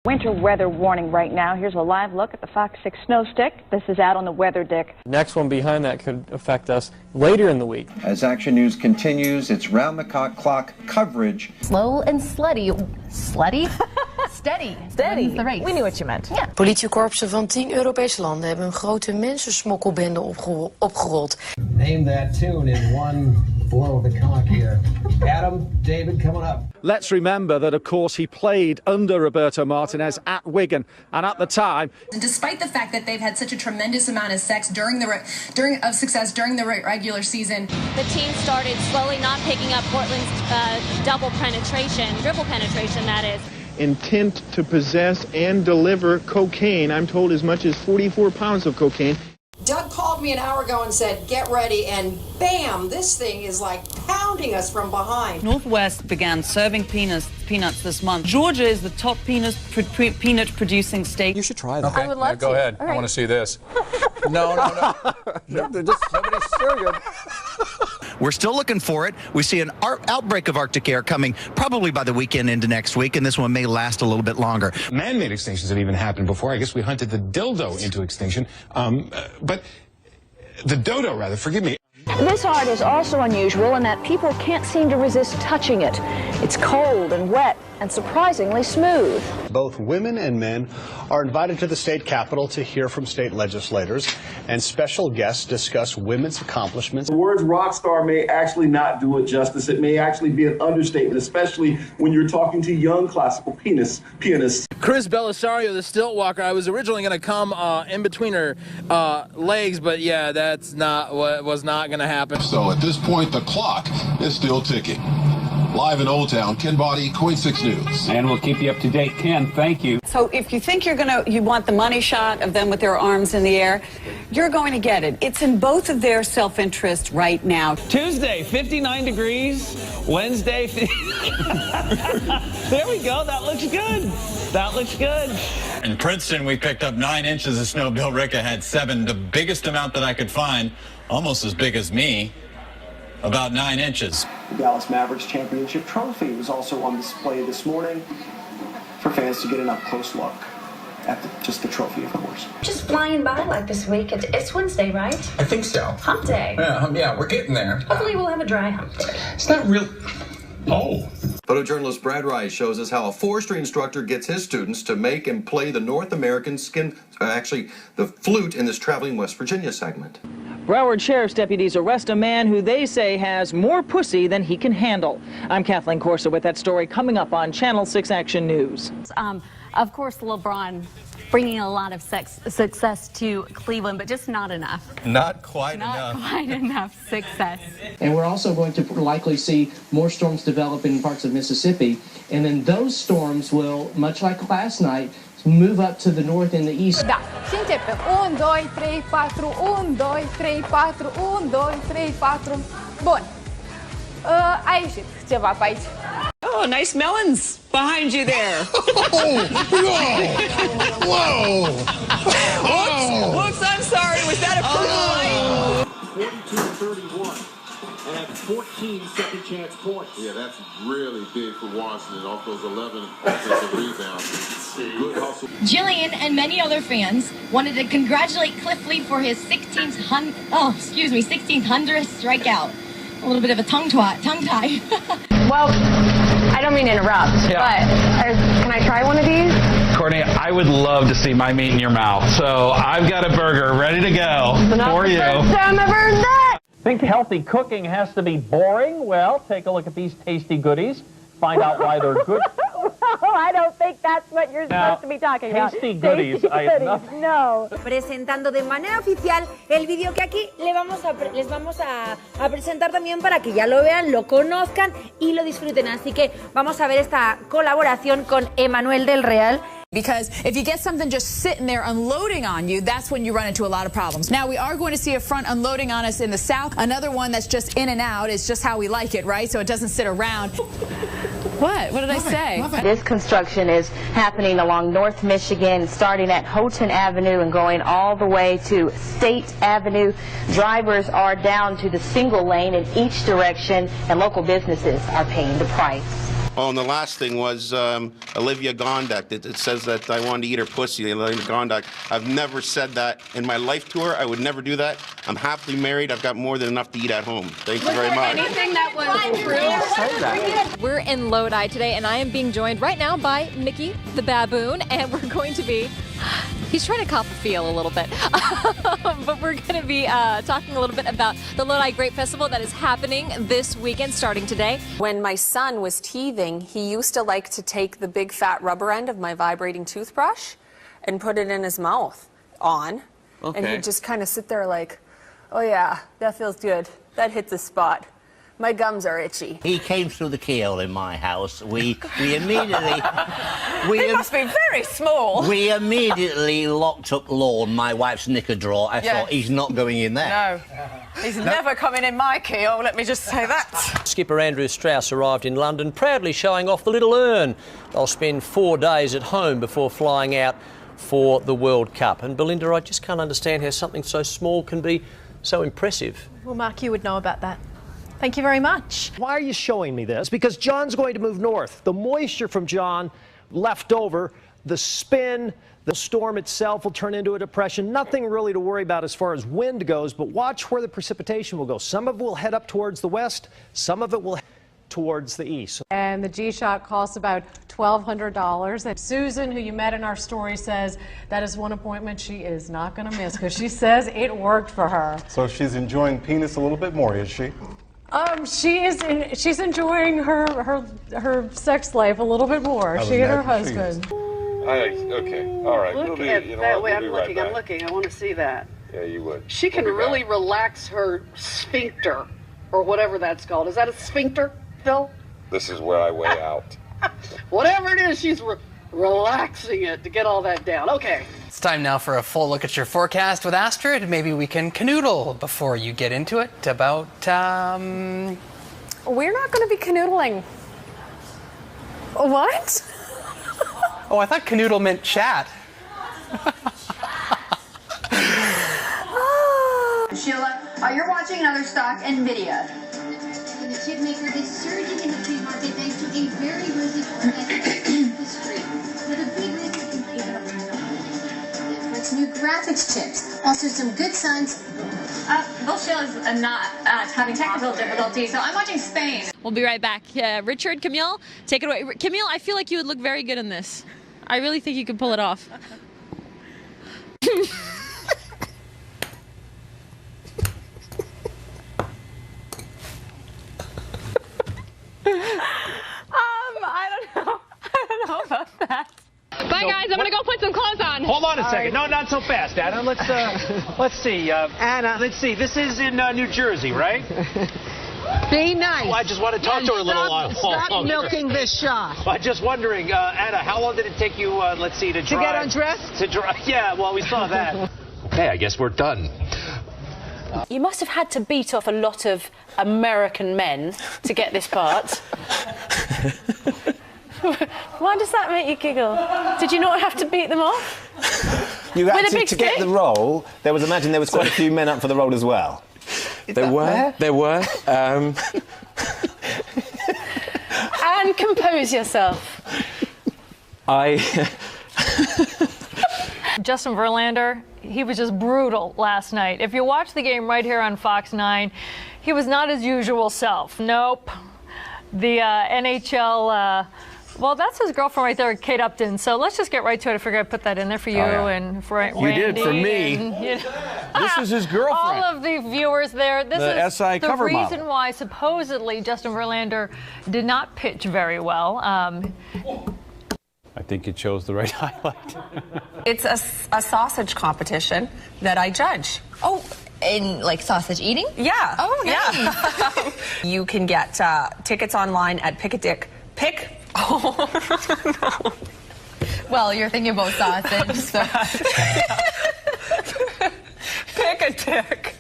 Winter weather warning right now. Here's a live look at the Fox 6 snow stick. This is out on the weather dick. Next one behind that could affect us later in the week. As Action News continues, it's round-the-clock coverage. Slow and slutty. Slutty? Steady. Steady. The race. We knew what you meant. Yeah. Politiekorpsen van 10 Europese landen hebben een grote mensensmokkelbende opgerold. Name that tune in one blow of the cock here. Adam, David, coming up. Let's remember that, of course, he played under Roberto Martinez at Wigan, and at the time. And despite the fact that they've had such a tremendous amount of success during the regular season, the team started slowly not picking up Portland's dribble penetration, that is. Intent to possess and deliver cocaine. I'm told as much as 44 pounds of cocaine. Doug called me an hour ago and said, get ready, and bam, this thing is like pounding us from behind. Northwest began serving peanuts this month. Georgia is the top peanut producing state. You should try that. Okay. I would love to. Go ahead. Right. I want to see this. No. Nobody's sure yet. We're still looking for it. We see an outbreak of Arctic air coming probably by the weekend into next week, and this one may last a little bit longer. Man-made extinctions have even happened before. I guess we hunted the dildo into extinction. But the dodo, rather, forgive me. This art is also unusual in that people can't seem to resist touching it. It's cold and wet and surprisingly smooth. Both women and men are invited to the state capitol to hear from state legislators, and special guests discuss women's accomplishments. The words rock star may actually not do it justice. It may actually be an understatement, especially when you're talking to young classical pianists. Chris Belisario, the stilt walker, I was originally going to come in between her legs, but yeah, that's not what was not going to happen. So at this point, the clock is still ticking. Live in Old Town, Ken Boddy, Queen 6 News. And we'll keep you up to date. Ken, thank you. So if you think you want the money shot of them with their arms in the air, you're going to get it. It's in both of their self-interest right now. Tuesday, 59 degrees. Wednesday, there we go. That looks good. That looks good. In Princeton, we picked up 9 inches of snow. Bill Ricca had 7, the biggest amount that I could find, almost as big as me. About 9 inches. The Dallas Mavericks championship trophy was also on display this morning for fans to get an up-close look at just the trophy, of course. Just flying by like this week. It's Wednesday, right? I think so. Hump day. Yeah, we're getting there. Hopefully we'll have a dry hump day. It's not real. Oh. Photojournalist Brad Rice shows us how a forestry instructor gets his students to make and play the North American the flute in this Traveling West Virginia segment. Broward Sheriff's deputies arrest a man who they say has more pussy than he can handle. I'm Kathleen Corsa with that story coming up on Channel 6 Action News. Of course, LeBron bringing a lot of success to Cleveland, but just not enough. Not quite enough. Not quite enough success. And we're also going to likely see more storms develop in parts of Mississippi. And then those storms will, much like last night, move up to the north and the east. Da, și începem. 1, 2, 3, 4, 1, 2, 3, 4, 1, 2, 3, 4. Bun. A ieșit ceva pe aici. Oh, nice melons behind you there. Whoa! Whoops, I'm sorry. Was that a purple light? 42-31. And 14 second chance points. Yeah, that's really big for Washington off those 11 offensive rebounds. Good hustle. Jillian and many other fans wanted to congratulate Cliff Lee for his 1600th strikeout. A little bit of a tongue tie. Well, I don't mean to interrupt, but can I try one of these? Courtney, I would love to see my meat in your mouth. So I've got a burger ready to go for you. First time I've heard that. Think healthy cooking has to be boring? Well, take a look at these tasty goodies. Find out why they're good. Well, I don't think that's what you're supposed to be talking about. Tasty goodies. No. Presentando de manera oficial el video que aquí les vamos a presentar también para que ya lo vean, lo conozcan y lo disfruten. Así que vamos a ver esta colaboración con Emanuel del Real. Because if you get something just sitting there unloading on you, that's when you run into a lot of problems. Now, we are going to see a front unloading on us in the south. Another one that's just in and out is just how we like it, right? So it doesn't sit around. What? What did I say? This construction is happening along North Michigan, starting at Houghton Avenue and going all the way to State Avenue. Drivers are down to the single lane in each direction, and local businesses are paying the price. Oh, and the last thing was Olivia Gondak. It says that I wanted to eat her pussy, Olivia Gondak. I've never said that in my life to her. I would never do that. I'm happily married. I've got more than enough to eat at home. Thank you very much. Anything that was true. We're in Lodi today, and I am being joined right now by Mickey the baboon, and we're going to be... He's trying to cop a feel a little bit, but we're going to be talking a little bit about the Lodi Grape Festival that is happening this weekend, starting today. When my son was teething, he used to like to take the big fat rubber end of my vibrating toothbrush and put it in his mouth and he'd just kind of sit there like, oh yeah, that feels good. That hits a spot. My gums are itchy. He came through the keyhole in my house. We immediately... They must be very small. We immediately locked up Lorne, my wife's knicker drawer. I thought, he's not going in there. No, he's never coming in my keyhole, let me just say that. Skipper Andrew Strauss arrived in London, proudly showing off the little urn. They'll spend 4 days at home before flying out for the World Cup. And Belinda, I just can't understand how something so small can be so impressive. Well, Mark, you would know about that. Thank you very much. Why are you showing me this? Because John's going to move north. The moisture from John left over, the spin, the storm itself will turn into a depression. Nothing really to worry about as far as wind goes, but watch where the precipitation will go. Some of it will head up towards the west, some of it will head towards the east. And the G-Shock costs about $1,200. And Susan, who you met in our story, says that is one appointment she is not going to miss because she says it worked for her. So she's enjoying penis a little bit more, is she? She's enjoying her sex life a little bit more. She and her husband. Okay, all right. Look at that way I'm looking. I'm looking. I want to see that. Yeah, you would. She can really relax her sphincter, or whatever that's called. Is that a sphincter, Phil? This is where I weigh out. Whatever it is, she's relaxing it to get all that down. Okay. It's time now for a full look at your forecast with Astrid. Maybe we can canoodle before you get into it about, We're not going to be canoodling. What? Oh, I thought canoodle meant chat. Sheila, you're watching another stock NVIDIA. The chip maker is surging in the trade market thanks to a very rosy forecast history. With a big risk of inflation for its new graphics chips. Also some good signs. Well, Sheila's not having technical difficulties, so I'm watching Spain. We'll be right back. Richard, Camille, take it away. Camille, I feel like you would look very good in this. I really think you could pull it off. I don't know about that. Bye, guys. I'm going to go put some clothes on. Hold on a second. No, not so fast, Anna. Let's see. Anna, let's see. This is in New Jersey, right? Be nice. Well, I just want to talk to her a little while. Stop milking this shot. I'm just wondering, Anna, how long did it take you, let's see, to drive? To get undressed? To drive. Yeah, well, we saw that. Okay, I guess we're done. You must have had to beat off a lot of American men to get this part. Why does that make you giggle? Did you not have to beat them off? You actually, to get the role, imagine there was quite a few men up for the role as well. There were. And compose yourself. Justin Verlander, he was just brutal last night. If you watch the game right here on Fox 9, he was not his usual self. Nope. The NHL, well, that's his girlfriend right there, Kate Upton. So let's just get right to it. I figured I'd put that in there for you and for Randy. You did for me. And, This is his girlfriend. All of the viewers there. This the is SI the cover reason model. why supposedly Justin Verlander did not pitch very well. I think you chose the right highlight. It's a sausage competition that I judge. Oh, in like sausage eating? Yeah. Oh, nice. Yeah. You can get tickets online at Oh, no. Well, you're thinking about sausage, so. Pick-a-tick.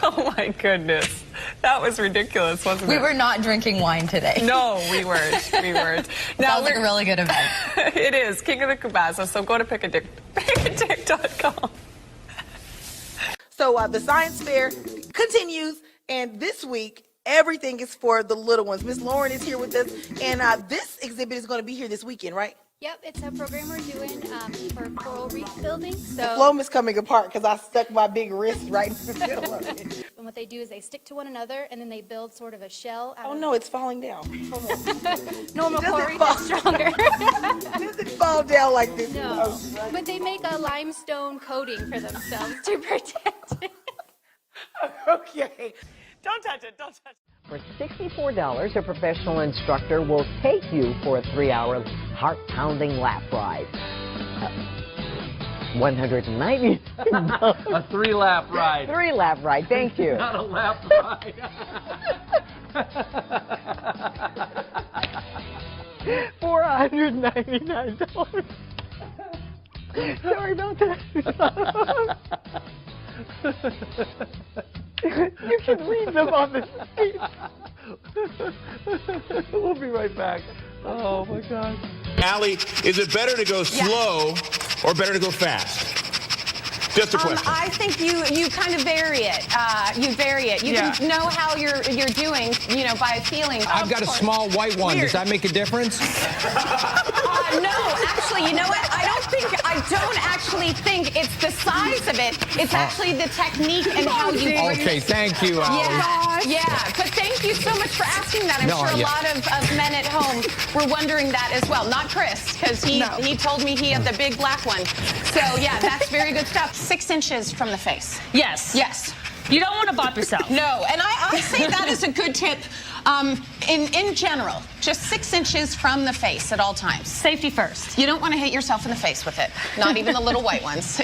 Oh, my goodness. That was ridiculous, wasn't it? We were not drinking wine today. No, we weren't. We weren't. Sounds like a really good event. It is. King of the Cabasa. So go to pickatick.com. So the science fair continues, and this week Everything is for the little ones. Miss Lauren is here with us, and this exhibit is going to be here this weekend, right? Yep, it's a program we're doing for coral reef building. So The foam is coming apart because I stuck my big wrist right in the middle of it. And what they do is they stick to one another, and then they build sort of a shell. Oh no, it's falling down. Hold on. Normal coral reef is stronger. It doesn't fall down like this. No, but they make a limestone coating for themselves to protect it. Okay. Don't touch it, don't touch it. For $64, a professional instructor will take you for a 3-hour heart-pounding lap ride. $190. A 3-lap ride. 3-lap ride, thank you. Not a lap ride. $499. Sorry about that. You can read them on the sheet. We'll be right back. Oh my God. Allie, is it better to go slow or better to go fast? Just a question. I think you kind of vary it. You vary it. You can know how you're doing, you know, by feeling. I've got a small white one. Does that make a difference? No, actually, you know what? I don't actually think it's the size of it. It's actually the technique and how you. Okay, thank you, Allie. Yeah. But thank you so much for asking that. I'm sure a lot of men at home were wondering that as well. Not Chris, because he told me he had the big black one. So yeah, that's very good stuff. 6 inches from the face. Yes. Yes. You don't want to bop yourself. No, and I say that is a good tip in general. Just 6 inches from the face at all times. Safety first. You don't want to hit yourself in the face with it. Not even the little white ones.